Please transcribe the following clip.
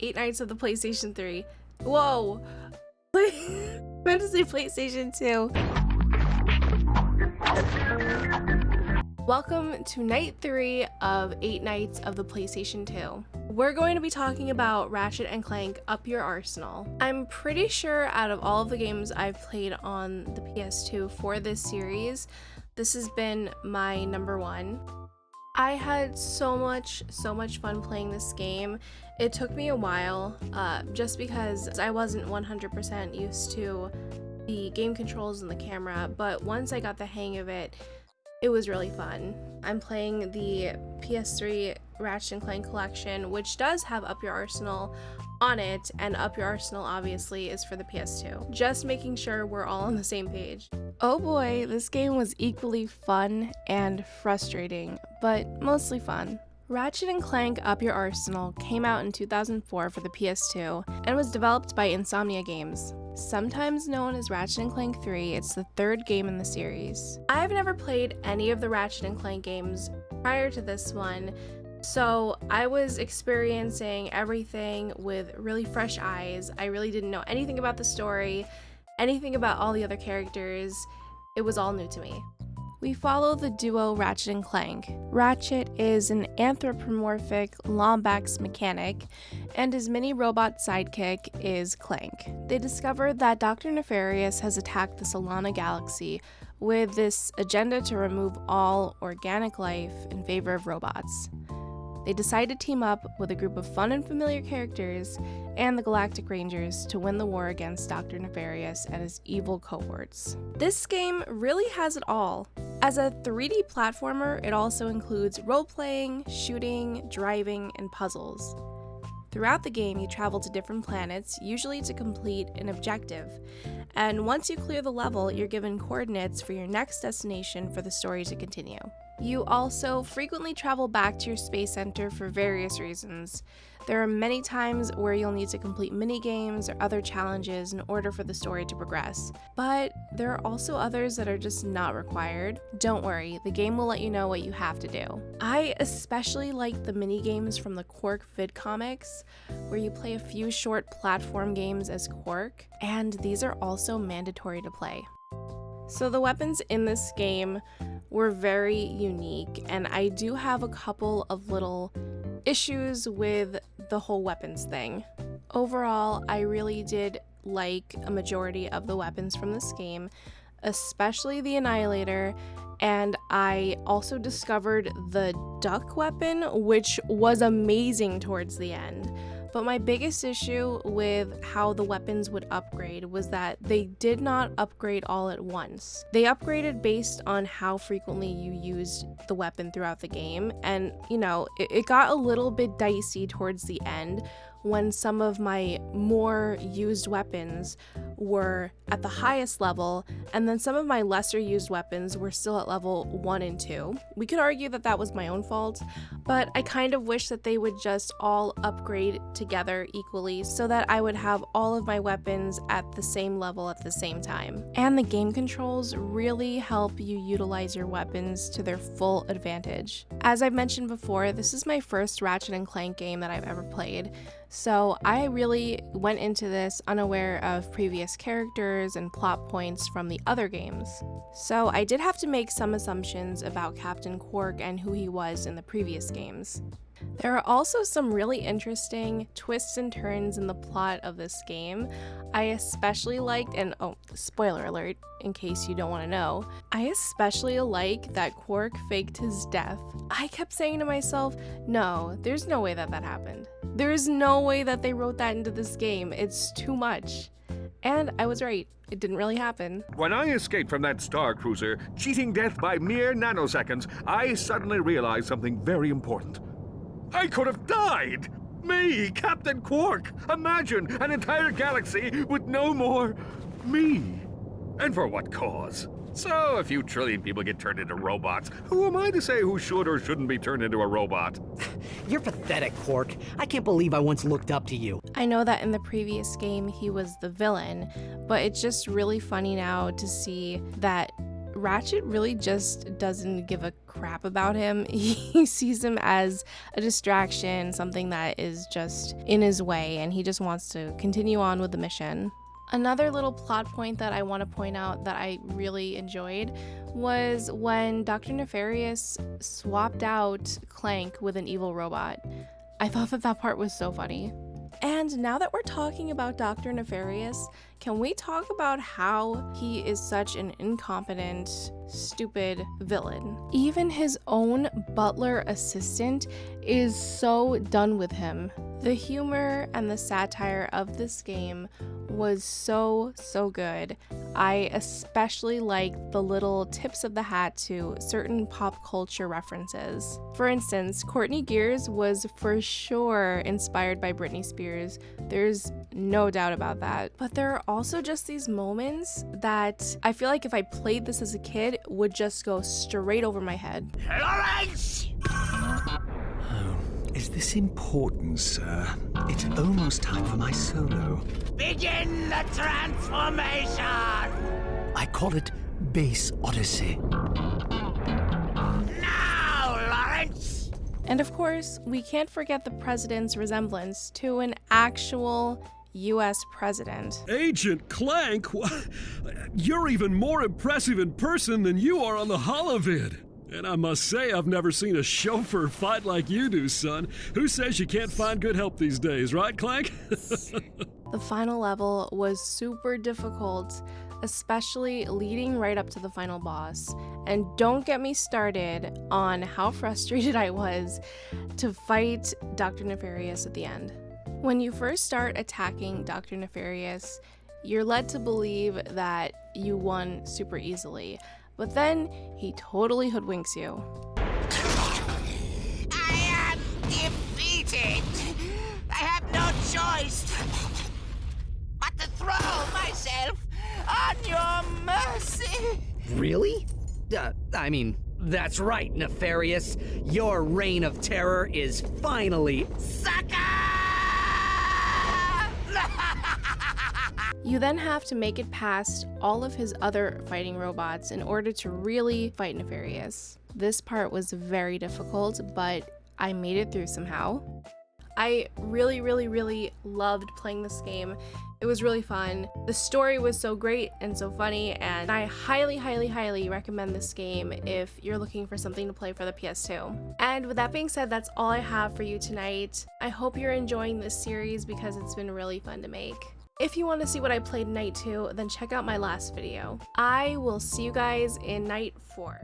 8 Nights of the PlayStation 3. Whoa! Meant to say PlayStation 2. Welcome to night 3 of 8 Nights of the PlayStation 2. We're going to be talking about Ratchet and Clank Up Your Arsenal. I'm pretty sure out of all of the games I've played on the PS2 for this series, this has been my number one. I had so much fun playing this game. It took me a while, just because I wasn't 100% used to the game controls and the camera, but once I got the hang of it, it was really fun. I'm playing the PS3 Ratchet and Clank collection, which does have Up Your Arsenal on it, and Up Your Arsenal obviously is for the PS2. Just making sure we're all on the same page. Oh boy, this game was equally fun and frustrating, but mostly fun. Ratchet and Clank Up Your Arsenal came out in 2004 for the PS2 and was developed by Insomnia Games. Sometimes known as Ratchet and Clank 3, it's the third game in the series. I've never played any of the Ratchet and Clank games prior to this one, so I was experiencing everything with really fresh eyes. I really didn't know anything about the story, anything about all the other characters. It was all new to me. We follow the duo Ratchet and Clank. Ratchet is an anthropomorphic Lombax mechanic, and his mini-robot sidekick is Clank. They discover that Dr. Nefarious has attacked the Solana galaxy with this agenda to remove all organic life in favor of robots. They decide to team up with a group of fun and familiar characters and the Galactic Rangers to win the war against Dr. Nefarious and his evil cohorts. This game really has it all. As a 3D platformer, it also includes role-playing, shooting, driving, and puzzles. Throughout the game, you travel to different planets, usually to complete an objective. And once you clear the level, you're given coordinates for your next destination for the story to continue. You also frequently travel back to your space center for various reasons. There are many times where you'll need to complete mini-games or other challenges in order for the story to progress, but there are also others that are just not required. Don't worry, the game will let you know what you have to do. I especially like the mini-games from the Quark vid comics, where you play a few short platform games as Quark, and these are also mandatory to play. So the weapons in this game were very unique, and I do have a couple of little issues with the whole weapons thing. Overall, I really did like a majority of the weapons from this game, especially the Annihilator, and I also discovered the duck weapon, which was amazing towards the end. But my biggest issue with how the weapons would upgrade was that they did not upgrade all at once. They upgraded based on how frequently you used the weapon throughout the game, and it got a little bit dicey towards the end when some of my more used weapons were at the highest level, and then some of my lesser used weapons were still at level 1 and 2. We could argue that that was my own fault, but I kind of wish that they would just all upgrade together equally so that I would have all of my weapons at the same level at the same time. And the game controls really help you utilize your weapons to their full advantage. As I've mentioned before, this is my first Ratchet and Clank game that I've ever played, so I really went into this unaware of previous characters and plot points from the other games. So I did have to make some assumptions about Captain Quark and who he was in the previous games. There are also some really interesting twists and turns in the plot of this game. I especially liked, and spoiler alert in case you don't want to know, I especially like that Quark faked his death. I kept saying to myself, no, there's no way that happened. There is no way that they wrote that into this game. It's too much. And I was right. It didn't really happen. When I escaped from that star cruiser, cheating death by mere nanoseconds, I suddenly realized something very important. I could have died! Me, Captain Quark! Imagine an entire galaxy with no more me! And for what cause? So, a few trillion people get turned into robots. Who am I to say who should or shouldn't be turned into a robot? You're pathetic, Quark. I can't believe I once looked up to you. I know that in the previous game he was the villain, but it's just really funny now to see that Ratchet really just doesn't give a crap about him. He sees him as a distraction, something that is just in his way, and he just wants to continue on with the mission. Another little plot point that I want to point out that I really enjoyed was when Dr. Nefarious swapped out Clank with an evil robot. I thought that part was so funny. And now that we're talking about Dr. Nefarious, can we talk about how he is such an incompetent, stupid villain? Even his own butler assistant is so done with him. The humor and the satire of this game was so good. I especially liked the little tips of the hat to certain pop culture references. For instance, Courtney Gears was for sure inspired by Britney Spears. There's no doubt about that. But there are also just these moments that I feel like if I played this as a kid, would just go straight over my head. Lawrence! Is this important, sir? It's almost time for my solo. Begin the transformation! I call it Base Odyssey. Now, Lawrence! And of course, we can't forget the president's resemblance to an actual US president. Agent Clank? You're even more impressive in person than you are on the holovid. And I must say, I've never seen a chauffeur fight like you do, son. Who says you can't find good help these days, right, Clank? The final level was super difficult, especially leading right up to the final boss. And don't get me started on how frustrated I was to fight Dr. Nefarious at the end. When you first start attacking Dr. Nefarious, you're led to believe that you won super easily. But then he totally hoodwinks you. I am defeated! I have no choice but to throw myself on your mercy! Really? That's right, Nefarious. Your reign of terror is finally... Sucker! You then have to make it past all of his other fighting robots in order to really fight Nefarious. This part was very difficult, but I made it through somehow. I really loved playing this game. It was really fun. The story was so great and so funny, and I highly recommend this game if you're looking for something to play for the PS2. And with that being said, that's all I have for you tonight. I hope you're enjoying this series because it's been really fun to make. If you want to see what I played in Night 2, then check out my last video. I will see you guys in Night 4.